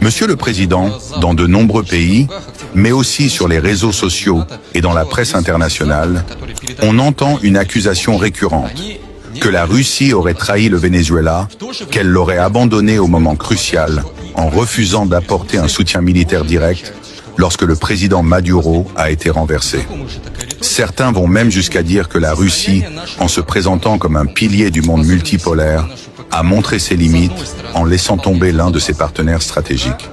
Monsieur le Président, dans de nombreux pays, mais aussi sur les réseaux sociaux et dans la presse internationale, on entend une accusation récurrente, que la Russie aurait trahi le Venezuela, qu'elle l'aurait abandonné au moment crucial en refusant d'apporter un soutien militaire direct lorsque le président Maduro a été renversé. Certains vont même jusqu'à dire que la Russie, en se présentant comme un pilier du monde multipolaire, a montré ses limites en laissant tomber l'un de ses partenaires stratégiques.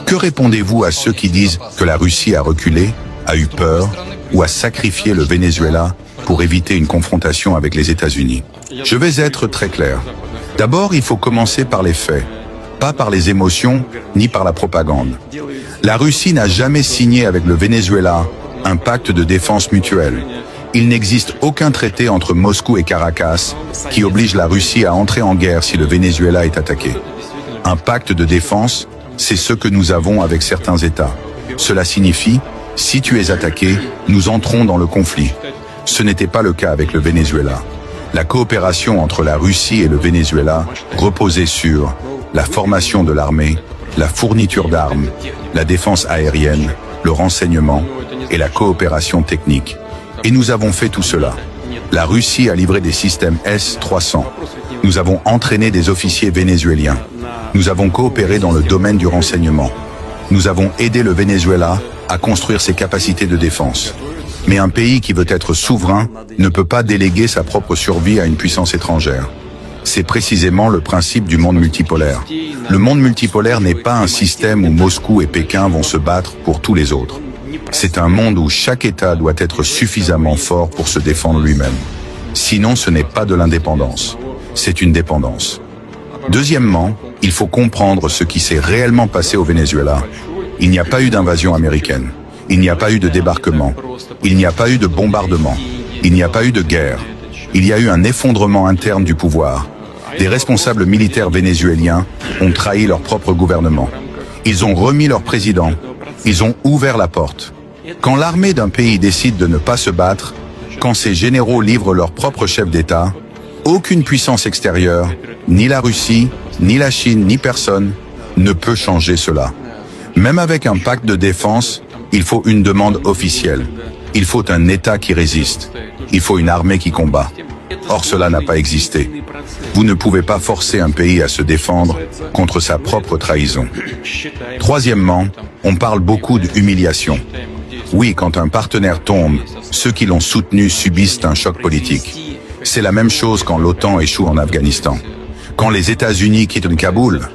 Que répondez-vous à ceux qui disent que la Russie a reculé, a eu peur ou a sacrifié le Venezuela pour éviter une confrontation avec les États-Unis? Je vais être très clair. D'abord, il faut commencer par les faits, pas par les émotions ni par la propagande. La Russie n'a jamais signé avec le Venezuela un pacte de défense mutuelle. Il n'existe aucun traité entre Moscou et Caracas qui oblige la Russie à entrer en guerre si le Venezuela est attaqué. Un pacte de défense, c'est ce que nous avons avec certains États. Cela signifie, si tu es attaqué, nous entrons dans le conflit. Ce n'était pas le cas avec le Venezuela. La coopération entre la Russie et le Venezuela reposait sur la formation de l'armée, la fourniture d'armes, la défense aérienne, le renseignement et la coopération technique. Et nous avons fait tout cela. La Russie a livré des systèmes S-300. Nous avons entraîné des officiers vénézuéliens. Nous avons coopéré dans le domaine du renseignement. Nous avons aidé le Venezuela à construire ses capacités de défense. Mais un pays qui veut être souverain ne peut pas déléguer sa propre survie à une puissance étrangère. C'est précisément le principe du monde multipolaire. Le monde multipolaire n'est pas un système où Moscou et Pékin vont se battre pour tous les autres. C'est un monde où chaque État doit être suffisamment fort pour se défendre lui-même. Sinon, ce n'est pas de l'indépendance, c'est une dépendance. Deuxièmement, il faut comprendre ce qui s'est réellement passé au Venezuela. Il n'y a pas eu d'invasion américaine. Il n'y a pas eu de débarquement. Il n'y a pas eu de bombardement. Il n'y a pas eu de guerre. Il y a eu un effondrement interne du pouvoir. Des responsables militaires vénézuéliens ont trahi leur propre gouvernement. Ils ont remis leur président. Ils ont ouvert la porte. Quand l'armée d'un pays décide de ne pas se battre, quand ses généraux livrent leur propre chef d'État, aucune puissance extérieure, ni la Russie, ni la Chine, ni personne, ne peut changer cela. Même avec un pacte de défense, il faut une demande officielle. Il faut un État qui résiste. Il faut une armée qui combat. Or, cela n'a pas existé. Vous ne pouvez pas forcer un pays à se défendre contre sa propre trahison. Troisièmement, on parle beaucoup d'humiliation. Oui, quand un partenaire tombe, ceux qui l'ont soutenu subissent un choc politique. C'est la même chose quand l'OTAN échoue en Afghanistan. Quand les États-Unis quittent Kaboul,